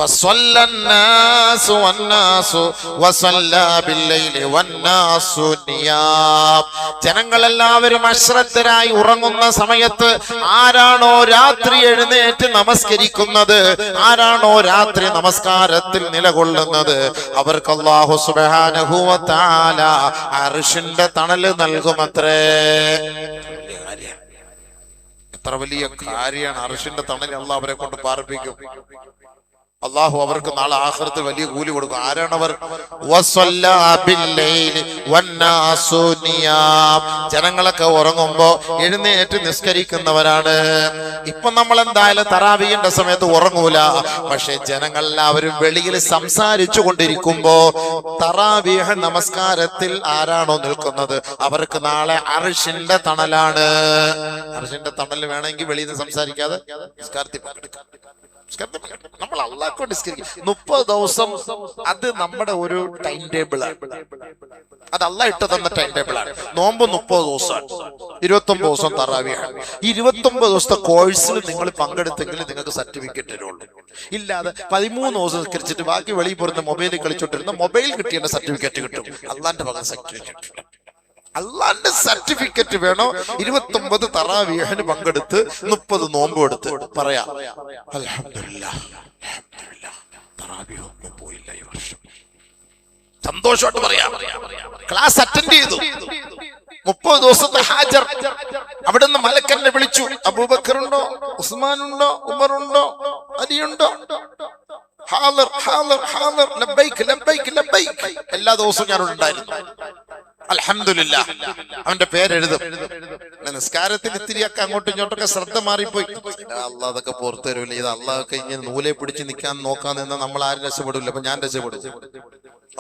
فصلى الناس والناس وصلى بالليل والناس نيام. ജനങ്ങളെല്ലാവരും അശ്രദ്ധരായി ഉറങ്ങുന്ന സമയത്ത് ആരാണോ രാത്രി എഴുന്നേറ്റ് നമസ്കരിക്കുന്നത്, ആരാണോ രാത്രി നമസ്കാരത്തിൽ നിലകൊള്ളുന്നത്, അവർക്ക് അല്ലാഹു സുബ്ഹാനഹു വ തആല അർശിന്റെ തണൽ നൽകുമത്രേ. എത്ര വലിയ കാര്യമാണ്! അർശിന്റെ തണൽ അല്ലാഹു അവരെ കൊണ്ട് പാർപ്പിക്കും. അള്ളാഹു അവർക്ക് നാളെ ആഖിറത്തിൽ വലിയ കൂലി കൊടുക്കും. ആരാണവർ? ജനങ്ങളൊക്കെ ഉറങ്ങുമ്പോ എഴുന്നേറ്റ് നിസ്കരിക്കുന്നവരാണ്. ഇപ്പൊ നമ്മൾ എന്തായാലും തറാവീഹിന്റെ സമയത്ത് ഉറങ്ങൂല. പക്ഷെ ജനങ്ങൾ എല്ലാവരും വെളിയിൽ സംസാരിച്ചു കൊണ്ടിരിക്കുമ്പോ തറാവീഹ് നമസ്കാരത്തിൽ ആരാണോ നിൽക്കുന്നത് അവർക്ക് നാളെ അർശിന്റെ തണലാണ്. അർശിന്റെ തണൽ വേണമെങ്കിൽ വെളിയിൽ നിന്ന് സംസാരിക്കാതെ നിസ്കാരത്തിൽ പങ്കെടുക്കാം. നമ്മൾ അള്ളാഹ് നിസ്കരിക്കും 30 ദിവസം. അത് നമ്മുടെ ഒരു ടൈം ടേബിളാണ്. അത് അള്ളാഹ് ഇട്ട് തന്ന ടൈം ടേബിളാണ്. നോമ്പ് 30 ദിവസമാണ്, 29 ദിവസം തറാവീഹാണ്. ഈ 29 ദിവസത്തെ കോഴ്സിൽ നിങ്ങൾ പങ്കെടുത്തെങ്കിൽ നിങ്ങൾക്ക് സർട്ടിഫിക്കറ്റ് തരുള്ളൂ. ഇല്ലാതെ 13 ദിവസം നിസ്കരിച്ചിട്ട് ബാക്കി വെളിയിൽ പോരുന്ന മൊബൈലിൽ കളിച്ചോണ്ടിരുന്ന മൊബൈൽ കിട്ടിയ സർട്ടിഫിക്കറ്റ് കിട്ടും. അള്ളാന്റെ പകരം സർട്ടിഫിക്കറ്റ്, അള്ളാന്റെ സർട്ടിഫിക്കറ്റ് വേണോ? 29 തറാവീഹിന് പങ്കെടുത്ത് 30 നോമ്പ് എടുത്ത് പറയാം അൽഹംദുലില്ലാഹ്, തറാവീഹ് ഒന്നും പോയില്ല ഈ വർഷം, സന്തോഷമായിട്ട് പറയാം. ക്ലാസ് അറ്റൻഡ് ചെയ്തു. 30 ദിവസത്തെ ഹാജർ. അവിടുന്ന് മലക്കന്നെ വിളിച്ചു. അബൂബക്കറുണ്ടോ, ഉസ്മാനുണ്ടോ, ഉമറുണ്ടോ, അലിയുണ്ടോ? ഹാദിർ ഹാദിർ ഹാദിർ, ലബ്ബൈക് ലബ്ബൈക് ലബ്ബൈക്. എല്ലാ ദിവസവും ഞാനോട് ഉണ്ടായിരുന്നു. അൽഹംദുലില്ലാഹ്. അവന്റെ പേരെഴുതും. നിസ്കാരത്തിൽ ഇത്തിരിയൊക്കെ അങ്ങോട്ടും ഇങ്ങോട്ടൊക്കെ ശ്രദ്ധ മാറിപ്പോയി. അള്ളാഹ് അതൊക്കെ പുറത്തു തരൂല. ഇത് അള്ളാഹൊക്കെ ഇങ്ങനെ നൂലെ പിടിച്ച് നിൽക്കാൻ നോക്കാൻ നിന്നാ നമ്മൾ ആരും രക്ഷപ്പെടില്ല. അപ്പൊ ഞാൻ രക്ഷപ്പെടും.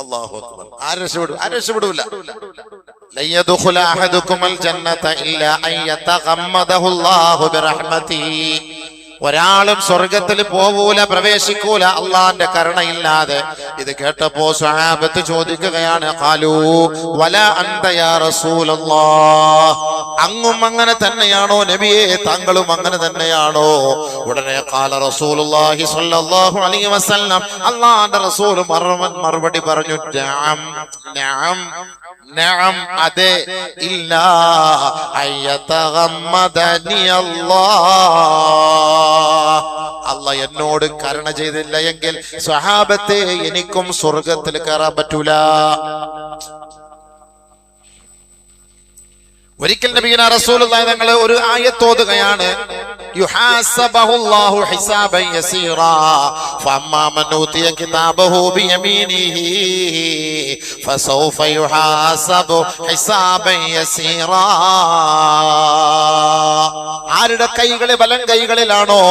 അല്ലാഹു അക്ബർ. ആരും രക്ഷപ്പെടും? ആരും രക്ഷപ്പെടൂല. ലൻ യദ്ഖുല അഹദുകുൽ ജന്നത ഇല്ലാ അൻ യതഗമ്മദഹു അല്ലാഹു ബിറഹ്മതിഹി. ഒരാളും സ്വർഗത്തിൽ പോവൂല, പ്രവേശിക്കൂല അള്ളാന്റെ കരുണയില്ലാതെ. ഇത് കേട്ടപ്പോ സ്വഹാബത്ത് ചോദിക്കുകയാണ്, ഖാലൂ വലാ അൻത യാ റസൂലല്ലാഹ്, അങ്ങും അങ്ങനെ തന്നെയാണോ നബിയേ, താങ്കളും അങ്ങനെ തന്നെയാണോ? ഉടനെ ഖാല റസൂലുള്ളാഹി സ്വല്ലല്ലാഹു അലൈഹി വസല്ലം, അള്ളാന്റെ റസൂൽ മറുപടി പറഞ്ഞു, നഅം നഅം നഅം, അതെ, ഇല്ലാ അയ്യതഗമ്മദനി അല്ലാഹ് എന്നോട് കരുണ ചെയ്തില്ല എങ്കിൽ സ്വഹാബത്തെ എനിക്കും സ്വർഗത്തിൽ കയറാൻ പറ്റൂല. ഒരിക്കൽ നബിയുനാ റസൂലുള്ളാഹി തങ്ങൾ ഒരു ആയത്ത് ഓതുകയാണ്, യുഹാസബഹുല്ലാഹു ഹിസാബൻ യസീറാ ഫഅമ്മാ മൻ ഊതിയ കിതാബഹു ബിയമീനിഹി ഫസൗഫ യുഹാസബു ഹിസാബൻ യസീറാ. ആരുടെ കൈകളിൽ, വലം കൈകളിലാണോ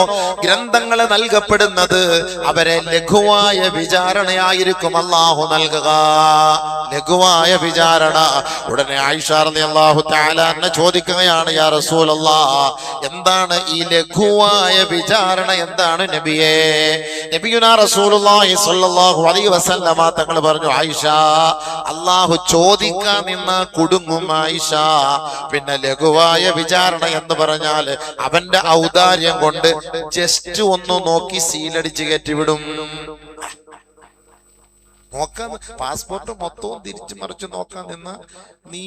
ഗ്രന്ഥങ്ങൾ നൽകപ്പെടുന്നത് അവരെ ലഘുവായ വിചാരണയായിരിക്കും അല്ലാഹു നൽകുക. ലഘുവായ വിചാരണ. ഉടനെ ആയിഷ റളിയല്ലാഹു തആല അൻഹ ചോദിക്കുകയാണ്, യാ റസൂലല്ലാഹ്, എന്താണ് ഈ ലഘുവായ വിചാരണ? എന്താണ് നബിയേ? നബിയുനാ റസൂലുള്ളാഹി സ്വല്ലല്ലാഹു അലൈഹി വസല്ലമ തങ്ങൾ പറഞ്ഞു, ആയിഷ, അല്ലാഹു ചോദിക്കാൻ നിന്ന കുടുങ്ങും ആയിഷ. പിന്നെ ലഘുവായ വിചാരണ എന്ന് പറഞ്ഞാൽ അവന്റെ ഔദാര്യം കൊണ്ട് ജസ്റ്റ് ഒന്ന് നോക്കി സീലടിച്ച് കയറ്റിവിടും. നോക്കാൻ പാസ്പോർട്ട് മൊത്തവും തിരിച്ചു മറിച്ച് നോക്കാൻ നിന്ന നീ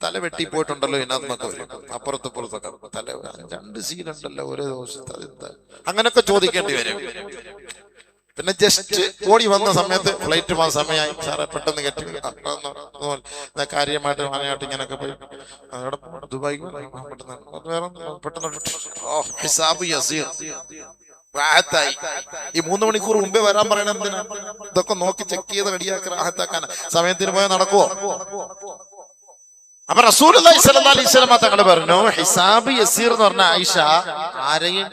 തല വെട്ടിപ്പോയിട്ടുണ്ടല്ലോ ഇതിനകത്തൊക്കെ വരും. അപ്പുറത്തപ്പുറത്തൊക്കെ തല 2 സീലുണ്ടല്ലോ ഒരേ ദിവസത്തെ, അതെന്താ? അങ്ങനൊക്കെ ചോദിക്കേണ്ടി വരും. പിന്നെ ജസ്റ്റ് ഓടി വന്ന സമയത്ത് ഫ്ലൈറ്റ് പോകാൻ സമയമായി, സാറെ പെട്ടെന്ന് കയറ്റി കാര്യമായിട്ട് മാനയായിട്ട് ഇങ്ങനൊക്കെ പോയി അവിടെ ദുബായി പെട്ടെന്ന് ഹിസാബ് യസീർ റാഹത്തായി. ഈ 3 മണിക്കൂർ മുമ്പേ വരാൻ പറയണ എന്തിനാ? ഇതൊക്കെ നോക്കി ചെക്ക് ചെയ്ത് റെഡിയാക്കി റാഹത്താക്കാൻ. സമയത്തിന് പോയാൽ നടക്കുവോ? അപ്പൊ റസൂലുള്ളാഹി സ്വല്ലല്ലാഹു അലൈഹി വസല്ലം തങ്ങൾ പറഞ്ഞു, ഹിസാബ് യസീർ എന്ന് പറഞ്ഞ ആയിഷ ആരെയും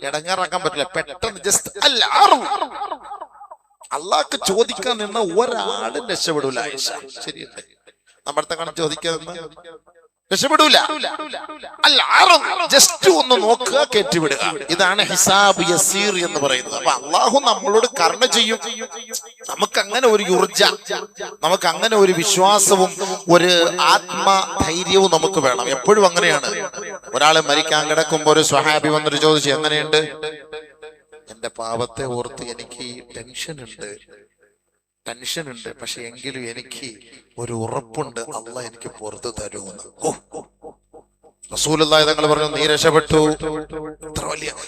ഇടങ്ങാറാക്കാൻ പറ്റില്ല. പെട്ടെന്ന് ജസ്റ്റ് അള്ളാഹ്ക്ക് ചോദിക്കാൻ നിന്ന ഒരാളും രക്ഷപ്പെടൂല ആയിഷ. ശരിയല്ലേ? നമ്മുടെ കാണാൻ ചോദിക്കാൻ രക്ഷപ്പെടൂല. ജസ്റ്റ് ഒന്ന് നോക്കുക, കയറ്റിവിടുക. ഇതാണ് ഹിസാബ് യസീർ എന്ന് പറയുന്നത്. അപ്പൊ അള്ളാഹു നമ്മളോട് കരുണ ചെയ്യും. നമുക്ക് അങ്ങനെ ഒരു ഊർജ, നമുക്ക് അങ്ങനെ ഒരു വിശ്വാസവും ഒരു ആത്മധൈര്യവും നമുക്ക് വേണം. എപ്പോഴും അങ്ങനെയാണ്. ഒരാള് മരിക്കാൻ കിടക്കുമ്പോ ഒരു സ്വഹാബി വന്നിട്ട് ചോദിച്ചു, എങ്ങനെയുണ്ട്? എന്റെ എന്റെ പാപത്തെ ഓർത്ത് എനിക്ക് ടെൻഷൻ ഉണ്ട്, പക്ഷെ എങ്കിലും എനിക്ക് ഒരു ഉറപ്പുണ്ട്, അള്ളാഹ് എനിക്ക് പുറത്തു തരുമെന്ന്. റസൂലുള്ളാഹി തങ്ങൾ പറഞ്ഞു, നീ രക്ഷപ്പെട്ടു.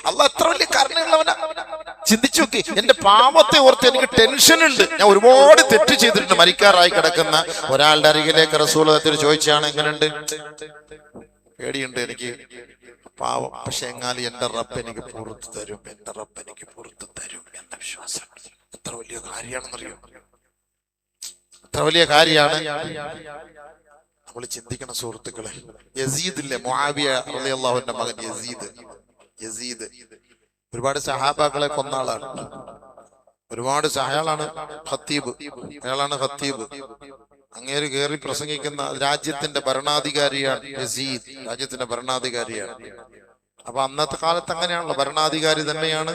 അള്ളാഹ് എത്ര വലിയ കാരണമുള്ളവനാ. ചിന്തിച്ചു നോക്കി, എന്റെ പാപത്തെ ഓർത്ത് എനിക്ക് ടെൻഷൻ ഉണ്ട്, ഞാൻ ഒരുപാട് തെറ്റ് ചെയ്തിട്ടുണ്ട്. മരിക്കാറായി കിടക്കുന്ന ഒരാളുടെ അരികിലേക്ക് റസൂലുള്ളാഹി ചോദിച്ചാണ്, എങ്ങനെയുണ്ട്? പേടിയുണ്ട് എനിക്ക് പാവം, പക്ഷെ എങ്ങാലും എന്റെ റബ്ബ് എനിക്ക് പുറത്തു തരും, എന്റെ റബ്ബ് എനിക്ക് പുറത്തു തരും എന്ന വിശ്വാസം. എത്ര വലിയ കാര്യമാണെന്നറിയോ? എത്ര വലിയ കാര്യമാണ്. നമ്മൾ ചിന്തിക്കണം സുഹൃത്തുക്കളെ. യസീദ് ഇല്ലേ, മുആവിയ റളിയല്ലാഹുവിന്റെ മകൻ യസീദ് ഒരുപാട് സഹാബാക്കളെ കൊന്ന ആളാണ്. അയാളാണ് ഖത്തീബ്. അങ്ങേര് കയറി പ്രസംഗിക്കുന്ന രാജ്യത്തിന്റെ ഭരണാധികാരിയാണ് യസീദ്, രാജ്യത്തിന്റെ ഭരണാധികാരിയാണ്. അപ്പൊ അന്നത്തെ കാലത്ത് അങ്ങനെയാണല്ലോ, ഭരണാധികാരി തന്നെയാണ്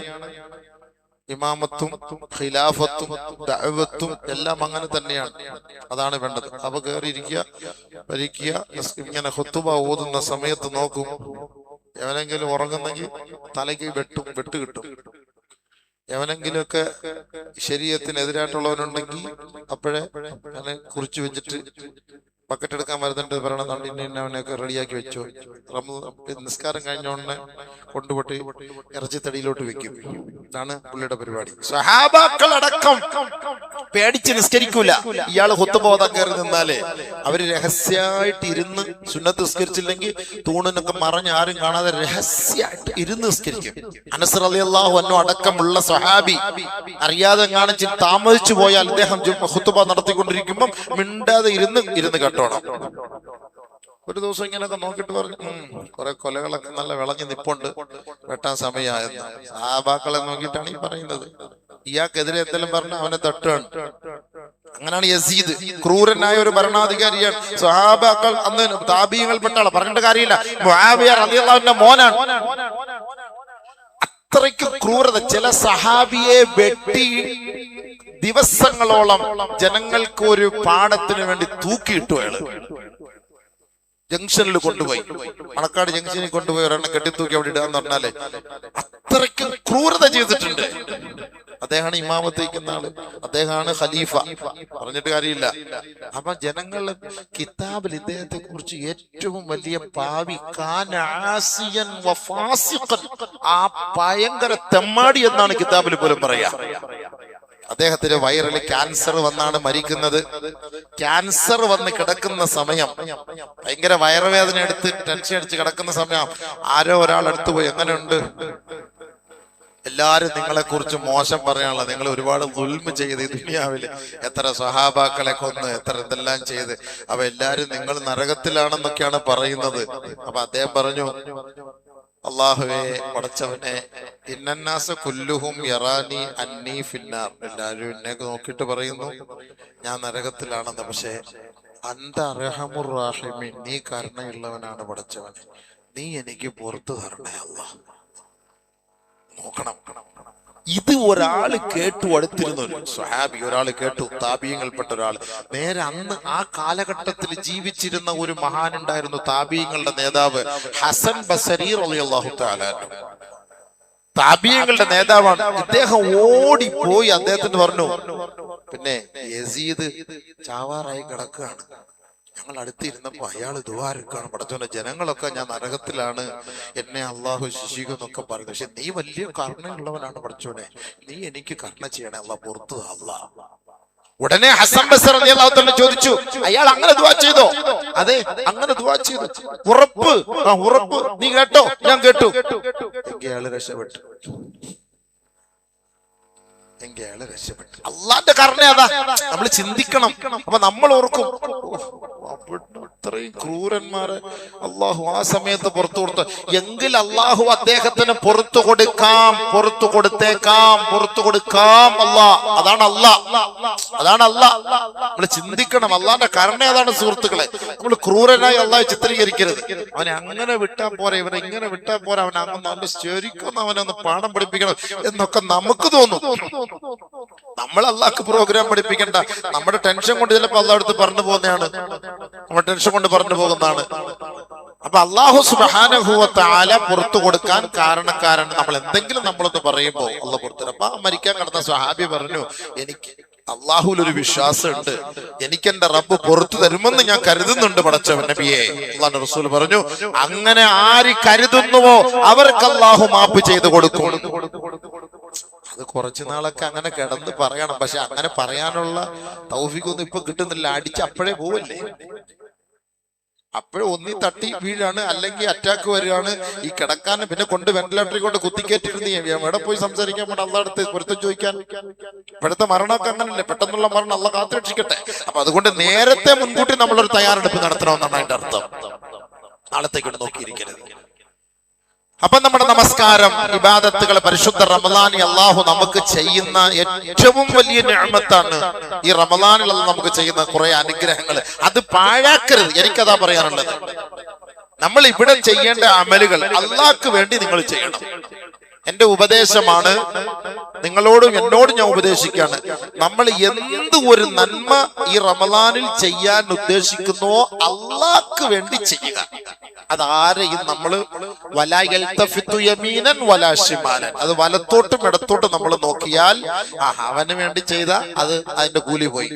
ഇമാമത്തും ഖിലാഫത്തും ദഅവത്തും എല്ലാം അങ്ങനെ തന്നെയാണ്. അതാണ് വേണ്ടത്. അപ്പൊ കയറിയിരിക്കുക, ഇങ്ങനെ ഖുതുബ ഓതുന്ന സമയത്ത് നോക്കും, എവനെങ്കിലും ഉറങ്ങുന്നെങ്കിൽ തലയ്ക്ക് വെട്ട് കിട്ടും. എവനെങ്കിലുമൊക്കെ ശരീരത്തിനെതിരായിട്ടുള്ളവനുണ്ടെങ്കിൽ അപ്പോഴേ അങ്ങനെ കുറിച്ചു വെച്ചിട്ട് ബക്കറ്റ് എടുക്കാൻ വരുന്നുണ്ട്, പറയണം അവനെയൊക്കെ റെഡിയാക്കി വെച്ചോ. നിസ്കാരം കഴിഞ്ഞ ഉടനെ കൊണ്ടുപോട്ട് ഇറച്ചിത്തടിയിലോട്ട് വെക്കും. ഇതാണ് പുള്ളിയുടെ പരിപാടി. സ്വഹാബാക്കളടക്കം പേടിച്ച് നിസ്കരിക്കൂല. ഇയാള് ഹുത്തുബോധം കയറി നിന്നാലേ അവര് രഹസ്യമായിട്ട് ഇരുന്ന് സുന്നത്ത് നിസ്കരിച്ചില്ലെങ്കിൽ തൂണിനൊക്കെ മറഞ്ഞ് ആരും കാണാതെ രഹസ്യമായിട്ട് ഇരുന്ന് നിസ്കരിക്കും. അനസ് റളിയല്ലാഹു അൻഹു അടക്കമുള്ള സ്വഹാബി അറിയാതെ കാണിച്ച് താമസിച്ചു പോയാൽ അദ്ദേഹം ഹുത്തുബ നടത്തിക്കൊണ്ടിരിക്കുമ്പോൾ മിണ്ടാതെ ഇരുന്ന് കേട്ടോണം. ഒരു ദിവസം ഇങ്ങനെയൊക്കെ നോക്കിട്ട് പറഞ്ഞു, കുറെ കൊലകളൊക്കെ നല്ല വിളഞ്ഞു നിപ്പുണ്ട്, വെട്ടാൻ സമയമായെന്ന്. സഹാബാക്കളെ നോക്കിയിട്ടാണ് ഈ പറയുന്നത്. ഇയാൾക്കെതിരെ എന്തെങ്കിലും പറഞ്ഞ അവനെ തട്ടുകയാണ്. അങ്ങനെയാണ് യസീദ്, ക്രൂരനായ ഒരു ഭരണാധികാരിയാണ്. സഹാബാക്കൾ അന്ന് താബീയങ്ങൾപ്പെട്ട ആളാ, പറഞ്ഞിട്ട് കാര്യമില്ല. മുആവിയ റളിയല്ലാഹുവിന്റെ മോനാണ്. അത്രയ്ക്ക് ക്രൂരത. ചില സഹാബിയെ വെട്ടി ദിവസങ്ങളോളം ജനങ്ങൾക്ക് ഒരു പാഠത്തിന് വേണ്ടി തൂക്കിയിട്ടു. അയാള് ജംഗ്ഷനിൽ കൊണ്ടുപോയി, മണക്കാട് ജംഗ്ഷനിൽ കൊണ്ടുപോയി ഒരെണ്ണം കെട്ടിത്തൂക്കി അവിടെ ഇടാന്ന് പറഞ്ഞാലേ അത്രയ്ക്ക് ക്രൂരത ചെയ്തിട്ടുണ്ട്. അദ്ദേഹമാണ് ഇമാമത്ത് വയ്ക്കുന്ന ആള്, അദ്ദേഹമാണ് ഖലീഫ, പറഞ്ഞിട്ട് കാര്യമില്ല. അപ്പൊ ജനങ്ങൾ കിതാബിൽ ഇദ്ദേഹത്തെ കുറിച്ച് ഏറ്റവും വലിയ പാവി, ആ ഭയങ്കര തെമ്മാടി എന്നാണ് കിതാബിൽ പോലും പറയാ. അദ്ദേഹത്തിന് വയറിൽ ക്യാൻസർ വന്നാണ് മരിക്കുന്നത്. ക്യാൻസർ വന്ന് കിടക്കുന്ന സമയം, ഭയങ്കര വയറുവേദന എടുത്ത് ടെൻഷൻ അടിച്ച് കിടക്കുന്ന സമയം ആരോ ഒരാൾ അടുത്ത് പോയി, എങ്ങനെയുണ്ട്? എല്ലാരും നിങ്ങളെ കുറിച്ച് മോശം പറയാനുള്ള, നിങ്ങൾ ഒരുപാട് ദുൽമ ചെയ്ത് ഈ ദുനിയാവില്, എത്ര സ്വഹാബാക്കളെ കൊന്ന്, എത്ര ഇതെല്ലാം ചെയ്ത്, അപ്പൊ എല്ലാരും നിങ്ങൾ നരകത്തിലാണെന്നൊക്കെയാണ് പറയുന്നത്. അപ്പൊ അദ്ദേഹം പറഞ്ഞു, അല്ലാഹുവേ പടച്ചവനെ, ഇന്നന്നാസ കുല്ലുഹും യറാനി അന്നീ ഫിന്നാർ, എല്ലാരും എന്നെ നോക്കിയിട്ട് പറയുന്നു ഞാൻ നരകത്തിലാണെന്ന്. പക്ഷെ അന്ത അർഹമുർ റഹീമീൻ, നീ കരുണയുള്ളവനാണ് പടച്ചവനെ, നീ എനിക്ക് പുറത്തു തരണേ അല്ലാഹ്. നോക്കണം, ഇത് ഒരാള് കേട്ടു, അടുത്തിരുന്ന ഒരു സ്വഹാബി ഒരാള് കേട്ടു, താബീയങ്ങൾപ്പെട്ട ഒരാൾ. നേരെ അന്ന് ആ കാലഘട്ടത്തിൽ ജീവിച്ചിരുന്ന ഒരു മഹാനുണ്ടായിരുന്നു, താബീയങ്ങളുടെ നേതാവ് ഹസൻ ബസരി റളിയല്ലാഹു തആല അൻഹു. താബീയങ്ങളുടെ നേതാവാണ്. ഇദ്ദേഹം ഓടിപ്പോയി അദ്ദേഹത്തിന് പറഞ്ഞു, പിന്നെ യസീദ് ചാവാറായി കിടക്കുകയാണ്, ഞങ്ങൾ അടുത്തിരുന്നപ്പോ അയാൾ ദുആരക്കാണ്, പടച്ചോനെ ജനങ്ങളൊക്കെ ഞാൻ നരകത്തിലാണ്, എന്നെ അള്ളാഹു ശിക്ഷിക്കുന്നൊക്കെ പറഞ്ഞു. പക്ഷെ നീ വലിയ കരുണയുള്ളവനാണ് പടച്ചോനെ, നീ എനിക്ക് കരുണ ചെയ്യണേ അള്ളാഹ്, പുറത്തു അള്ളാഹ്. ഉടനെ ഹസൻ ബസരി റളിയല്ലാഹു തആല ചോദിച്ചു, അയാൾ അങ്ങനെ ദുആ ചെയ്തോ? അതെ, അങ്ങനെ ദുആ ചെയ്തു. ഉറപ്പ്? ഉറപ്പ്. നീ കേട്ടോ? ഞാൻ കേട്ടു. അയാള് രക്ഷപ്പെട്ടു. അള്ളാന്റെ കരുണ അതാ, നമ്മൾ ചിന്തിക്കണം. അപ്പൊ നമ്മൾ ഓർക്കും, അത്രയും ക്രൂരന്മാരെ അള്ളാഹു ആ സമയത്ത് പുറത്തു കൊടുത്തു എങ്കിൽ അള്ളാഹു അദ്ദേഹത്തിന് പുറത്തു കൊടുക്കാം, പുറത്തു കൊടുക്കാം അള്ളാഹ്. അതാണ് അള്ളാഹ്. നമ്മൾ ചിന്തിക്കണം, അള്ളാന്റെ കരുണ അതാണ് സുഹൃത്തുക്കളെ. നമ്മൾ ക്രൂരനായി അള്ളാഹ് ചിത്രീകരിക്കരുത്. അവനെ അങ്ങനെ വിട്ടാൽ പോരാ, ഇവനെ ഇങ്ങനെ വിട്ടാൽ പോരാ, അവനെ അങ്ങനെ ശരിക്കും അവനൊന്ന് പാഠം പഠിപ്പിക്കണം എന്നൊക്കെ നമുക്ക് തോന്നും. നമ്മൾ അള്ളാഹ്ക്ക് പ്രോഗ്രാം പഠിപ്പിക്കണ്ട. നമ്മുടെ ടെൻഷൻ കൊണ്ട് ചിലപ്പോൾ അള്ളാഹ് അടുത്ത് പറഞ്ഞു പോകുന്നതാണ്, നമ്മുടെ ടെൻഷൻ കൊണ്ട് പറഞ്ഞു പോകുന്നതാണ്. അപ്പൊ അല്ലാഹു സുബ്ഹാനഹു വ തആല പുറത്തു കൊടുക്കാൻ കാരണക്കാരൻ നമ്മൾ എന്തെങ്കിലും നമ്മളൊന്ന് പറയുമ്പോൾ അള്ളാഹ് പുറത്തു. അപ്പൊ മരിക്കാൻ കിടന്ന സ്വഹാബി പറഞ്ഞു, എനിക്ക് അള്ളാഹുവിൽ ഒരു വിശ്വാസമുണ്ട്, എനിക്ക് എന്റെ റബ്ബ് പുറത്തു തരുമെന്ന് ഞാൻ കരുതുന്നുണ്ട് പടച്ചവൻ നബിയെ. അല്ലാഹുവിന്റെ റസൂൽ പറഞ്ഞു, അങ്ങനെ ആര് കരുതുന്നുവോ അവർക്ക് അള്ളാഹു മാപ്പ് ചെയ്തു കൊടുക്കും. അത് കുറച്ചു നാളൊക്കെ അങ്ങനെ കിടന്ന് പറയണം, പക്ഷെ അങ്ങനെ പറയാനുള്ള തൗഫീഖൊന്നും ഇപ്പൊ കിട്ടുന്നില്ല. അടിച്ച് അപ്പോഴേ പോവല്ലേ, അപ്പോഴും ഒന്നി തട്ടി വീഴാണ്, അല്ലെങ്കിൽ അറ്റാക്ക് വരികയാണ്. ഈ കിടക്കാൻ പിന്നെ കൊണ്ട് വെന്റിലേറ്ററിൽ കൊണ്ട് കുത്തിക്കേറ്റിരുന്ന് എവിടെ പോയി സംസാരിക്കാൻ വേണ്ടി അള്ളാഹ് അടുത്ത് പൊരുത്തം ചോദിക്കാൻ. ഇപ്പോഴത്തെ മരണമൊക്കെ അങ്ങനല്ലേ, പെട്ടെന്നുള്ള മരണം അള്ളാഹ് കാത്തുരക്ഷിക്കട്ടെ. അപ്പൊ അതുകൊണ്ട് നേരത്തെ മുൻകൂട്ടി നമ്മളൊരു തയ്യാറെടുപ്പ് നടത്തണമെന്നാണ് അതിന്റെ അർത്ഥം. നാളത്തേക്ക് നോക്കിയിരിക്കരുത്. അപ്പൊ നമ്മുടെ നമസ്കാരം, ഇബാദത്തുകൾ, പരിശുദ്ധ റമദാനിൽ അള്ളാഹു നമുക്ക് ചെയ്യുന്ന ഏറ്റവും വലിയ നിഅമത്താണ്. ഈ റമദാനിൽ നമുക്ക് ചെയ്യുന്ന കുറെ അനുഗ്രഹങ്ങൾ, അത് പാഴാക്കരുത്. എനിക്കതാ പറയാനുള്ളത്. നമ്മൾ ഇവിടെ ചെയ്യേണ്ട അമലുകൾ അള്ളാഹ്ക്ക് വേണ്ടി നിങ്ങൾ ചെയ്യണം. എന്റെ ഉപദേശമാണ് നിങ്ങളോടും എന്നോടും ഞാൻ ഉപദേശിക്കാണ്. നമ്മൾ എന്ത് ഒരു നന്മ ഈ റമദാനിൽ ചെയ്യാൻ ഉദ്ദേശിക്കുന്നുവോ അള്ളാഹ്ക്ക് വേണ്ടി ചെയ്യുക. അതാരെയും നമ്മള് അത് വലത്തോട്ടും ഇടത്തോട്ടും നമ്മൾ നോക്കിയാൽ അവന് വേണ്ടി ചെയ്ത അത് അതിന്റെ കൂലി പോയി.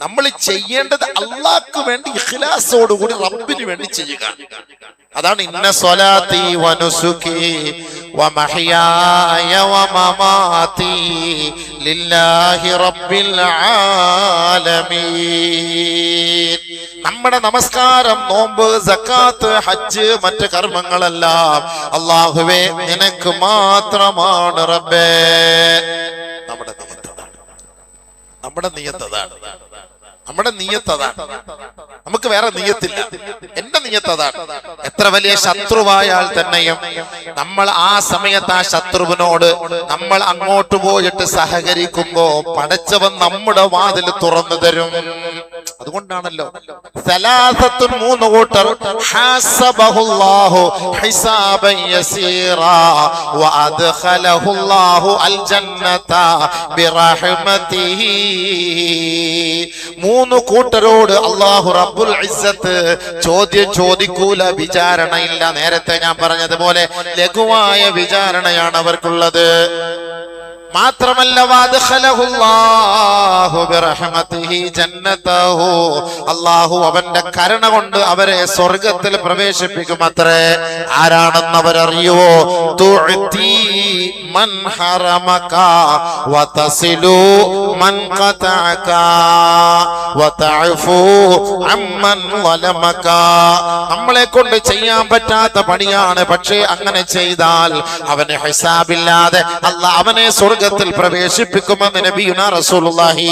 നമ്മൾ ചെയ്യേണ്ടത് അള്ളാഹ്ക്ക് വേണ്ടി ഇഖ്ലാസോടുകൂടി റബ്ബിന് വേണ്ടി ചെയ്യുക. അതാണ് ഇന്ന സ്വലാത്തി വനുസുകി വമഹ്യായ വമമാതി ലില്ലാഹി റബ്ബിൽ ആലമീൻ. നമ്മുടെ നമസ്കാരം, നോമ്പ്, സക്കാത്ത്, ഹജ്ജ്, മറ്റ് കർമ്മങ്ങളെല്ലാം അല്ലാഹുവേ നിനക്ക് മാത്രമാണ് റബ്ബേ. നമ്മുടെ നിയ്യത്ത് അതാണ്. നമുക്ക് വേറെ നിയ്യത്തില്ല. എന്റെ നിയ്യത്ത് അതാണ്. എത്ര വലിയ ശത്രുവായാൽ തന്നെയും നമ്മൾ ആ സമയത്ത് ആ ശത്രുവിനോട് നമ്മൾ അങ്ങോട്ട് പോയിട്ട് സഹകരിക്കുമ്പോ പടച്ചവൻ നമ്മുടെ വാതിൽ തുറന്നു തരും. അതുകൊണ്ടാണല്ലോ സലാസത്തുൻ, മൂന്ന് കൂട്ടർ, ഹസബഹുല്ലാഹു ഹിസാബൻ യസീറാ വഅദ്ഖലഹുല്ലാഹു അൽ ജന്നത ബിറഹ്മതിഹി. മൂന്ന് കൂട്ടരോട് അല്ലാഹു റബ്ബുൽ ഇസ്സത്ത് ചോദ്യം ചോദിക്കൂല, വിചാരണയില്ല. നേരത്തെ ഞാൻ പറഞ്ഞതുപോലെ ലഘുവായ വിചാരണയാണ് അവർക്കുള്ളത്. മാത്രമല്ല അല്ലാഹു അവന്റെ കരുണ കൊണ്ട് അവരെ സ്വർഗത്തിൽ പ്രവേശിപ്പിക്കും അത്രേ. ആരാണെന്ന് അവരറിയുവോ? തുഅതി മൻ ഹറമക വതസിലു മൻ ഖതഅക വതഅഫു അമ്മൻ വലമക. നമ്മളെ കൊണ്ട് ചെയ്യാൻ പറ്റാത്ത പണിയാണ്, പക്ഷേ അങ്ങനെ ചെയ്താൽ അവന് ഹിസാബില്ലാതെ അല്ലാഹ് അവനെ സ്വർഗത്തിൽ പ്രവേശിപ്പിക്കുമെന്ന് നബിയുനാ റസൂലുള്ളാഹി.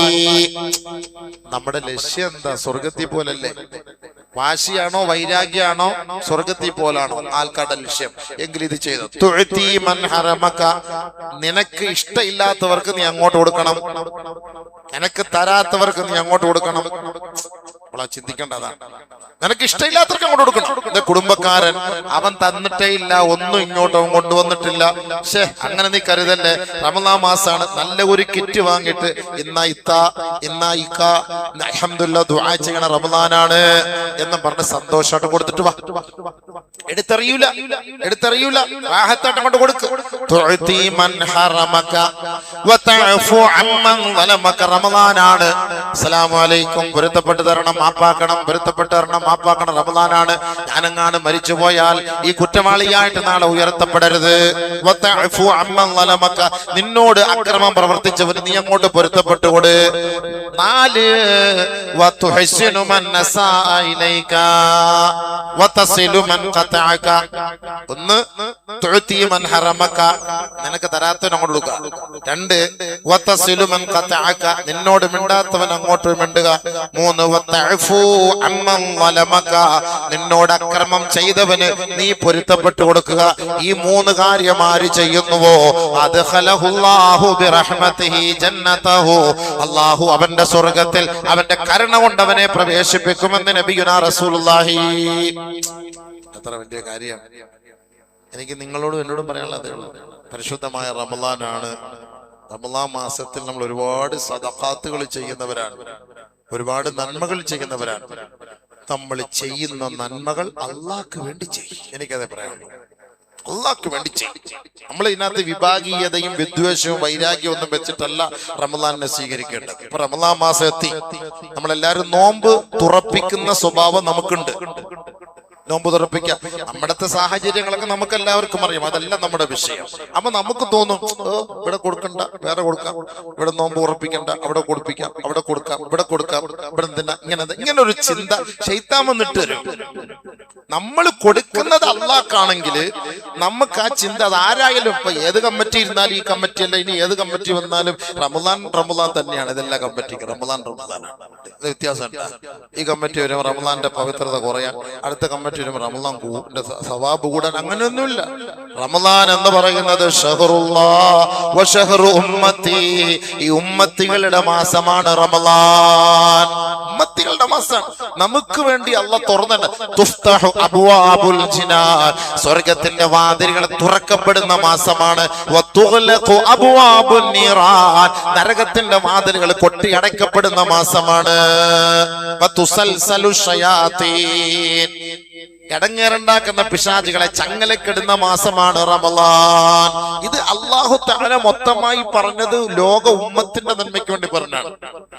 നമ്മുടെ ലക്ഷ്യം എന്താ? സ്വർഗത്തിൽ പോലല്ലേ? വാശിയാണോ വൈരാഗ്യാണോ? സ്വർഗത്തിൽ പോലാണോ ആൾക്കാരുടെ ലക്ഷ്യം? എങ്കിൽ ഇത് ചെയ്തു. തുഅതി മൻ ഹറമക, നിനക്ക് ഇഷ്ടമില്ലാത്തവർക്ക് നീ അങ്ങോട്ട് കൊടുക്കണം, നിനക്ക് തരാത്തവർക്ക് നീ അങ്ങോട്ട് കൊടുക്കണം. ചിന്തിക്കേണ്ടതാണ്. നിനക്ക് ഇഷ്ടമില്ലാത്തവർക്ക് അങ്ങോട്ട് കൊടുക്കണം. എന്റെ കുടുംബക്കാരൻ അവൻ തന്നിട്ടേ ഇല്ല, ഒന്നും ഇങ്ങോട്ട് അവൻ കൊണ്ടുവന്നിട്ടില്ല, പക്ഷേ അങ്ങനെ നീ കരുതല്ലേ, റമദാൻ മാസാണ്, നല്ല ഒരു കിറ്റ് വാങ്ങിയിട്ട് ഇന്നാ ഇക്ക അൽഹംദുലില്ലാ ദുആ ചെയ്യണ റമദാനാണ് എന്ന് പറഞ്ഞ് സന്തോഷമായിട്ട് കൊടുത്തിട്ട് വാ. എടുത്തറിയൂല റാഹത്തായിട്ട് അങ്ങോട്ട് കൊടുക്ക്. തുഅതി മൻ ഹറമക വതഅഫു അമ്മൻ വലമക. റമദാനാണ്, അസ്സലാമു അലൈക്കും, പൊരുത്തപ്പെട്ട് തരണം, മാപ്പാക്കണം, പൊരുത്തപ്പെട്ട് തരണം, മാപ്പാക്കണം. റമദാനാണ്, ഞാനെങ്ങാനും മരിച്ചു പോയാൽ ഈ കുറ്റവാളിയായിട്ട് നാളെ ഉയർത്തപ്പെടരുത്. വതഅഫു അമ്മൻ വലമക, നിന്നോട് അക്രമം പ്രവർത്തിച്ചവന് നീ അങ്ങോട്ട് പൊരുത്തപ്പെട്ടുകൊട്. 4 വതുഹ്സിനു മൻ നസാ ഇലൈക വതസിലു മൻ ഖതഅക. 1 തുഅതി മൻ ഹറമക, നിനക്ക് തരാത്തവൻ അങ്ങോട്ട് കൊടുക്കുക. 2 വതസിലു മൻ ഖതഅക, നിന്നോട് മിണ്ടാത്തവൻ അങ്ങോട്ട് മിണ്ടുക. 3 വതഅഫു അമ്മൻ വലമക, നിന്നോട് അക്രമം ചെയ്തവന് നീ പൊരുത്തപ്പെട്ടു കൊടുക്കുക. ഈ 3 കാര്യം ആര് ചെയ്യുന്നുവോ അദ്ഖലഹുല്ലാഹു ബിറഹ്മതിഹി ജന്നതഹു, അല്ലാഹു അവന്റെ സ്വർഗ്ഗത്തിൽ അവന്റെ കരുണ കൊണ്ട് അവനെ പ്രവേശിപ്പിക്കുമെന്ന് നബിയുനാ റസൂലുള്ളാഹി. എത്ര വലിയ കാര്യം! എനിക്ക് നിങ്ങളോടും എന്നോടും പറയാനുള്ളത് പരിശുദ്ധമായ റമദാനാണ്. റമദാൻ മാസത്തിൽ നമ്മൾ ഒരുപാട് സദഖാത്തുകൾ ചെയ്യുന്നവരാണ്, ഒരുപാട് നന്മകൾ ചെയ്യുന്നവരാണ്. നമ്മൾ ചെയ്യുന്ന നന്മകൾ അള്ളാഹ്ക്ക് വേണ്ടി ചെയ്യും. എനിക്കതേ പറയാനുള്ളൂ. അള്ളാഹ്ക്ക് വേണ്ടി ചെയ്യും. നമ്മൾ ഇതിനകത്ത് വിഭാഗീയതയും വിദ്വേഷവും വൈരാഗ്യവും ഒന്നും വെച്ചിട്ടല്ല റമദാനിനെ സ്വീകരിക്കേണ്ടത്. ഇപ്പൊ റമദാൻ മാസം എത്തി, നമ്മളെല്ലാരും നോമ്പ് തുറപ്പിക്കുന്ന സ്വഭാവം നമുക്കുണ്ട്. നോമ്പ് തുറപ്പിക്കാം. നമ്മുടെത്തെ സാഹചര്യങ്ങളൊക്കെ നമുക്ക് എല്ലാവർക്കും അറിയാം. അതല്ല നമ്മുടെ വിഷയം. അപ്പൊ നമുക്ക് തോന്നും, ഇവിടെ കൊടുക്കണ്ട, വേറെ കൊടുക്കാം, ഇവിടെ നോമ്പ് ഉറപ്പിക്കണ്ട, അവിടെ കൊടുപ്പിക്കാം, അവിടെ കൊടുക്കാം, ഇവിടെ കൊടുക്കാം, ഇവിടെ എന്തിനാ ഇങ്ങനെ ഒരു ചിന്ത ശൈത്താൻ വന്നിട്ട് വരും. നമ്മൾ കൊടുക്കുന്നത് അള്ളാഹ്ക്കാണെങ്കിൽ നമുക്ക് ആ ചിന്ത, അത് ആരായാലും ഇപ്പൊ ഏത് കമ്മിറ്റി ഇരുന്നാലും, ഈ കമ്മിറ്റി അല്ല ഇനി ഏത് കമ്മിറ്റി വന്നാലും റമദാൻ തന്നെയാണ്. ഇതെല്ലാം കമ്മിറ്റിക്ക് റമദാനാണ്. ഇത് വ്യത്യാസമുണ്ട്. ഈ കമ്മിറ്റി വരുമ്പോൾ റമദാന്റെ പവിത്രത കുറയാൻ, അടുത്ത കമ്മിറ്റി വരുമ്പോൾ റമദാൻ സവാബ് കൂടാൻ, അങ്ങനെയൊന്നുമില്ല. റമദാൻ എന്ന് പറയുന്നത് ഷഹറുല്ലാഹ് വ ഷഹറു ഉമ്മത്തി, ഈ ഉമ്മത്തികളുടെ മാസമാണ് റമദാൻ. ഉമ്മത്തികളുടെ മാസം നമുക്ക് വേണ്ടി അല്ലാഹ് തുറന്നിട്ട് തുഫ്തഹു അബ്വാബുൽ ജിനാൻ, സ്വർഗ്ഗത്തിന്റെ വാതിലുകൾ തുറക്കപ്പെടുന്ന മാസമാണ്. വതുഗ്ലഖു അബ്വാബുൻ നിറാൻ, നരകത്തിന്റെ വാതിലുകൾ കൊട്ടി അടയ്ക്കപ്പെടുന്ന മാസമാണ്. വതുസൽസലു ശയാതീൻ, ഇടങ്ങേറുണ്ടാക്കുന്ന പിശാചുകളെ ചങ്ങലക്കിടുന്ന മാസമാണ് റമദാൻ. ഇത് അല്ലാഹു തആല മൊത്തമായി പറഞ്ഞത് ലോക ഉമ്മത്തിന്റെ നന്മയ്ക്ക് വേണ്ടി പറഞ്ഞാണ്.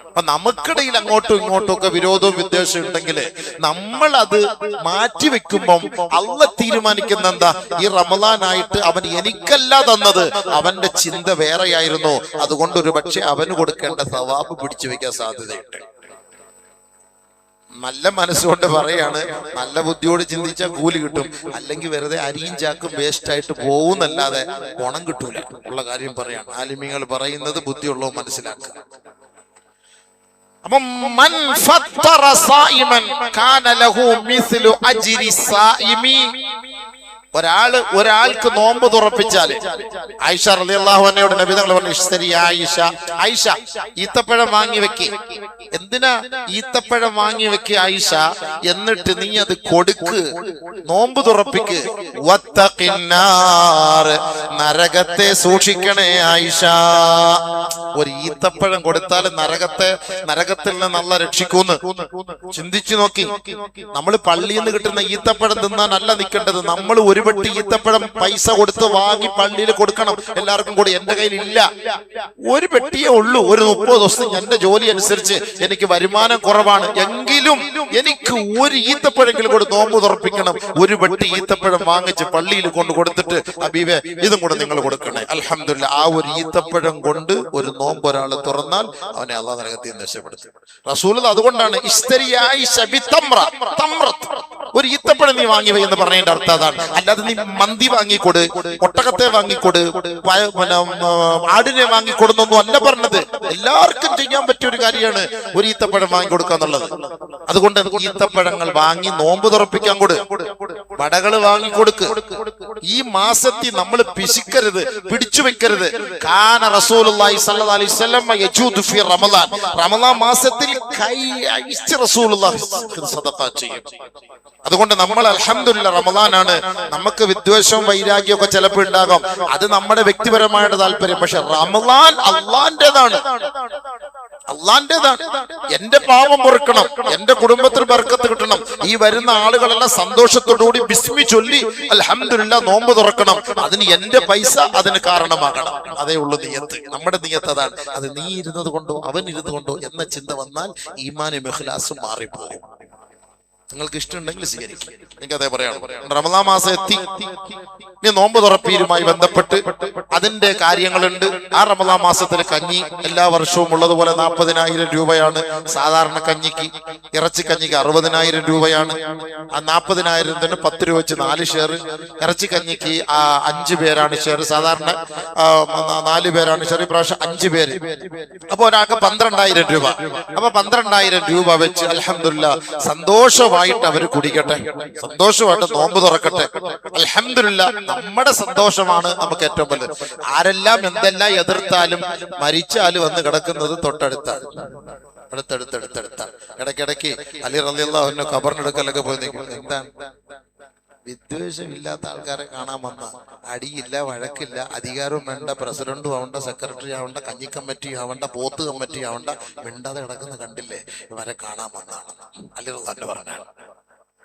അപ്പൊ നമുക്കിടയിൽ അങ്ങോട്ടും ഇങ്ങോട്ടും ഒക്കെ വിരോധവും വിദ്വേഷവും ഉണ്ടെങ്കിൽ നമ്മൾ അത് മാറ്റിവെക്കുമ്പം അള്ളാഹ് തീരുമാനിക്കുന്ന എന്താ, ഈ റമദാനായിട്ട് അവൻ എനിക്കല്ല തന്നത്, അവന്റെ ചിന്ത വേറെയായിരുന്നു. അതുകൊണ്ട് ഒരു പക്ഷെ അവന് കൊടുക്കേണ്ട സവാബ് പിടിച്ചു വെക്കാൻ സാധ്യതയുണ്ട്. നല്ല മനസ്സുകൊണ്ട് പറയാണ്, നല്ല ബുദ്ധിയോട് ചിന്തിച്ചാൽ കൂലി കിട്ടും, അല്ലെങ്കിൽ വെറുതെ അരിയും ചാക്കും വേസ്റ്റ് ആയിട്ട് പോകുന്നല്ലാതെ ഗുണം കിട്ടൂല. ഉള്ള കാര്യം പറയാണ്. ആലിമീങ്ങൾ പറയുന്നത് ബുദ്ധിയുള്ളവർ മനസ്സിലാക്കുക. അപ്പം മൻ ഫത്തറ സായിമൻ കാന ലഹു മിസ്ലു അജ്രി സായിമി, ഒരാൾക്ക് നോമ്പ് തുറപ്പിച്ചാല്, ആയിഷ റളിയല്ലാഹു അൻഹയോട് നബി തങ്ങൾ പറഞ്ഞു, ഇശ്തരി ആയിഷ, ആയിഷ ഈത്തപ്പഴം വാങ്ങി വെക്ക്. എന്തിനാ ഈത്തപ്പഴം വാങ്ങി വെക്ക് ആയിഷ, എന്നിട്ട് നീ അത് കൊടുക്ക്, നോമ്പ് തുറപ്പിക്ക്. വത്തഖിന്നാർ, നരകത്തെ സൂക്ഷിക്കണേ ആയിഷ. ഒരു ഈത്തപ്പഴം കൊടുത്താൽ നരകത്തിൽ നിന്ന് നല്ല രക്ഷിക്കൂന്ന് ചിന്തിച്ചു നോക്കി. നമ്മൾ പള്ളിയിൽ നിന്ന് കിട്ടുന്ന ഈത്തപ്പഴം തിന്നാനല്ല നിൽക്കേണ്ടത്. നമ്മൾ ഒരു പെട്ടി ഈത്തപ്പഴം പൈസ കൊടുത്ത് വാങ്ങി പള്ളിയിൽ കൊടുക്കണം, എല്ലാവർക്കും കൂടി. എന്റെ കയ്യിൽ ഇല്ല, ഒരു പെട്ടിയേ ഉള്ളൂ, ഒരു 30 ദിവസം എന്റെ ജോലി അനുസരിച്ച് എനിക്ക് വരുമാനം കുറവാണ്, എങ്കിലും എനിക്ക് ഒരു ഈത്തപ്പഴെങ്കിലും കൂടി നോമ്പ് തുറപ്പിക്കണം. ഒരു പെട്ടി ഈത്തപ്പഴം വാങ്ങിച്ച് പള്ളിയിൽ കൊണ്ട് കൊടുത്തിട്ട്, ഹബീബേ ഇതും കൂടെ നിങ്ങൾ കൊടുക്കണേ. അൽഹംദുലില്ലാഹ്, ആ ഒരു ഈത്തപ്പഴം കൊണ്ട് ഒരു നോമ്പ് ഒരാൾ തുറന്നാൽ അവനെ അല്ലാഹു നരകത്തിൽ നിന്ന് രക്ഷപ്പെടുത്തും. റസൂൽ അതുകൊണ്ടാണ് ഒരു ഈത്തപ്പഴം നീ വാങ്ങി എന്ന് പറയേണ്ട അർത്ഥം അതാണ്. അല്ലാതെ നീ മന്തി വാങ്ങിക്കൊട്, ഒട്ടകത്തെ വാങ്ങിക്കൊട്, ആടിനെ വാങ്ങിക്കൊടുന്നൊന്നും അല്ല പറഞ്ഞത്. എല്ലാവർക്കും ചെയ്യാൻ പറ്റിയ ഒരു കാര്യമാണ് ഒരു ഈത്തപ്പഴം വാങ്ങിക്കൊടുക്കുക എന്നുള്ളത്. അതുകൊണ്ട് ഈത്തപ്പഴങ്ങൾ വാങ്ങി നോമ്പ് തുറപ്പിക്കാൻ കൊടു, വടകൾ വാങ്ങിക്കൊടുക്ക്. ഈ മാസത്തിൽ നമ്മൾ പിശിക്കരുത്, പിടിച്ചു വെക്കരുത്. കാന റസൂലുള്ളാഹി സ്വല്ലല്ലാഹു അലൈഹി വസല്ലം യജൂദു ഫി റമദാൻ, റമദാൻ മാസത്തിൽ കൈ അയച്ച് റസൂലുള്ളാഹി സദഖ ചെയ്യും. അതുകൊണ്ട് നമ്മൾ അൽഹംദുലില്ലാഹ് റമദാനാണ്. നമുക്ക് വിദ്വേഷവും വൈരാഗ്യവും ഒക്കെ ചിലപ്പോൾ ഉണ്ടാകാം, അത് നമ്മുടെ വ്യക്തിപരമായിട്ട് താല്പര്യം. പക്ഷെ റമദാൻ അള്ളാന്റേതാണ്. എന്റെ പാവം പൊറുക്കണം, എന്റെ കുടുംബത്തിൽ ബർക്കത്ത് കിട്ടണം. ഈ വരുന്ന ആളുകളെല്ലാം സന്തോഷത്തോടുകൂടി ബിസ്മി ചൊല്ലി അൽഹംദുലില്ലാഹ് നോമ്പ് തുറക്കണം. അതിന് എന്റെ പൈസ അതിന് കാരണമാകണം. അതേ ഉള്ളൂ നിയത്ത്. നമ്മുടെ നിയത്ത് അതാണ്. അത് നീ ഇരുന്നത് കൊണ്ടോ അവൻ ഇരുന്നത് കൊണ്ടോ എന്ന ചിന്ത വന്നാൽ ഈമാനും ഇഖ്ലാസും മാറിപ്പോകും. നിങ്ങൾക്ക് ഇഷ്ടമുണ്ടെങ്കിൽ സ്വീകരിക്കും. എനിക്കതേ പറയണം. റമദാൻ മാസം എത്തി, ഇനി നോമ്പ് തുറപ്പീരുമായി ബന്ധപ്പെട്ട് അതിന്റെ കാര്യങ്ങളുണ്ട്. ആ റമദാൻ മാസത്തിലെ കഞ്ഞി എല്ലാ വർഷവും ഉള്ളതുപോലെ 40,000 രൂപയാണ് സാധാരണ കഞ്ഞിക്ക്. ഇറച്ചിക്കഞ്ഞിക്ക് 60,000 രൂപയാണ്. ആ 40,000 10 രൂപ വെച്ച് 4 ഷെയർ. ഇറച്ചിക്കഞ്ഞിക്ക് 5 പേരാണ് ഷെയർ. സാധാരണ 4 പേരാണ് ഷെയർ. ഇപ്രാവശ്യം 5 പേര്. അപ്പൊ ഒരാൾക്ക് 12,000 രൂപ. അപ്പൊ 12,000 രൂപ വെച്ച് അൽഹംദുലില്ലാഹ് സന്തോഷമായിട്ട് അവര് കുടിക്കട്ടെ, സന്തോഷമായിട്ട് നോമ്പ് തുറക്കട്ടെ. അൽഹംദുലില്ലാഹ് നമ്മുടെ സന്തോഷമാണ് നമുക്ക് ഏറ്റവും വലുത്. ആരെല്ലാം എന്തെല്ലാം എതിർത്താലും മരിച്ചാലും വന്ന് കിടക്കുന്നത് തൊട്ടടുത്താണ്, അടുത്തടുത്തടുത്തടുത്താണ്. ഇടയ്ക്കിടയ്ക്ക് അലി റളിയല്ലാഹു അൻഹു ഖബറിനെടുക്കലൊക്കെ പോയി നിൽക്കും. എന്താണ് വിദ്വേഷമില്ലാത്ത ആൾക്കാരെ കാണാൻ വന്ന അടിയില്ല, വഴക്കില്ല, അധികാരവും വേണ്ട, പ്രസിഡന്റും ആവണ്ട, സെക്രട്ടറി ആവണ്ട, കഞ്ഞി കമ്മിറ്റി ആവണ്ട, പോത്ത് കമ്മിറ്റി ആവണ്ട, മിണ്ടാതെ കിടക്കുന്ന കണ്ടില്ലേ, ഇവരെ കാണാൻ വന്നാണ്. അലി തന്നെ പറഞ്ഞാണ്,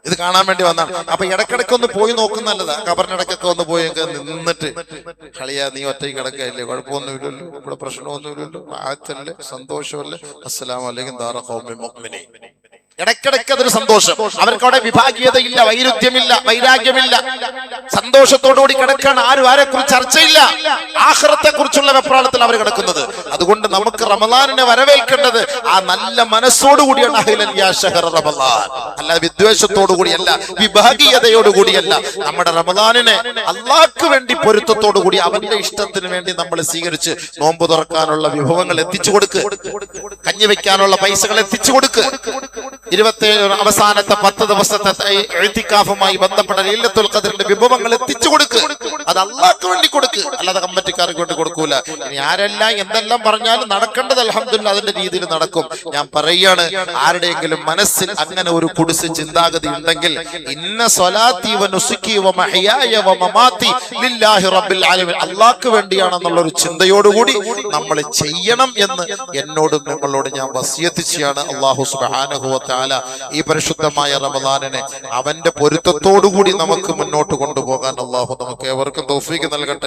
ഇത് കാണാൻ വേണ്ടി വന്നാണ്. അപ്പൊ ഇടക്കിടക്ക് ഒന്ന് പോയി നോക്കുന്നല്ലതാ, കബറിനിടക്കൊക്കെ ഒന്ന് പോയി നിന്നിട്ട്, കളിയാ നീ ഒറ്റയ്ക്ക് കിടക്കല്ലേ, കുഴപ്പമൊന്നുമില്ലല്ലോ, ഇവിടെ പ്രശ്നമൊന്നുമില്ലല്ലോ, ആറ്റല്ലേ, സന്തോഷമല്ലേ, അസ്സലാമു അലൈക്കും ദാറ ഖൗമിൽ മുഅ്മിനീൻ. ഇടയ്ക്കിടയ്ക്ക് അതൊരു സന്തോഷം. അവർക്ക് അവിടെ വിഭാഗീയതയില്ല, വൈരുദ്ധ്യമില്ല, വൈരാഗ്യമില്ല, സന്തോഷത്തോടുകൂടി കിടക്കാണ്. ആരും ആരെ കുറിച്ച് ചർച്ചയില്ല, ആഖിറത്തെ കുറിച്ചുള്ള വെപ്രാളത്തിൽ അവർ കിടക്കുന്നത്. അതുകൊണ്ട് നമുക്ക് റമളാനിനെ വരവേൽക്കേണ്ടത് ആ നല്ല മനസ്സോടുകൂടിയാണ്. അഹ്ലൻ യാ ശഹർ റമളാൻ, അല്ല വിദ്വേഷത്തോടുകൂടിയല്ല, വിഭാഗീയതയോടുകൂടിയല്ല. നമ്മുടെ റമളാനിനെ അള്ളാഹ്ക്ക് വേണ്ടി പൊരുത്തത്തോടുകൂടി അവന്റെ ഇഷ്ടത്തിന് വേണ്ടി നമ്മൾ സ്വീകരിച്ച് നോമ്പ് തുറക്കാനുള്ള വിഭവങ്ങൾ എത്തിച്ചു കൊടുക്ക്, കഞ്ഞി വെക്കാനുള്ള പൈസകൾ എത്തിച്ചു കൊടുക്ക്. 27 അവസാനത്തെ 10 ദിവസത്തെ ഇഅ്തികാഫുമായി ബന്ധപ്പെട്ട ലൈലത്തുൽ ഖദ്റിന്റെ വിഭവങ്ങൾ എത്തിച്ചു കൊടുക്ക്. അത് അള്ളാഹ്ക്ക് വേണ്ടി കൊടുക്ക്, അല്ലാതെ കമ്മിറ്റിക്കാർക്ക് വേണ്ടി കൊടുക്കൂല. ഇനി ആരെല്ലാം എന്തെല്ലാം പറഞ്ഞാലും നടക്കേണ്ടത് അൽഹംദുലില്ലാ അതിന്റെ രീതിയിൽ നടക്കും. ഞാൻ പറയാണ്, ആരുടെയെങ്കിലും മനസ്സിൽ അങ്ങനെ ഒരു കുടിസ് ചിന്താഗതി ഉണ്ടെങ്കിൽ, ഇന്ന സ്വലാത്തി വ നുസുക്കി വ മഹ്യായ വ മമാതി ലില്ലാഹി റബ്ബിൽ ആലമീൻ, അള്ളാഹ്ക്ക് വേണ്ടിയാണെന്നുള്ള ഒരു ചിന്തയോടുകൂടി നമ്മൾ ചെയ്യണം എന്ന് എന്നോടും നിങ്ങളോട് ഞാൻ വസിയത്ത് ചെയ്യാണ്. അല്ലാഹു സുബ്ഹാനഹു വ തആല ഈ പരിശുദ്ധമായ റമളാനിനെ അവന്റെ പൊരുത്തത്തോടുകൂടി നമുക്ക് മുന്നോട്ട് കൊണ്ടുപോകാൻ അല്ലാഹു നമുക്ക് ഏവർക്കും തൗഫീഖ് നൽകട്ടെ.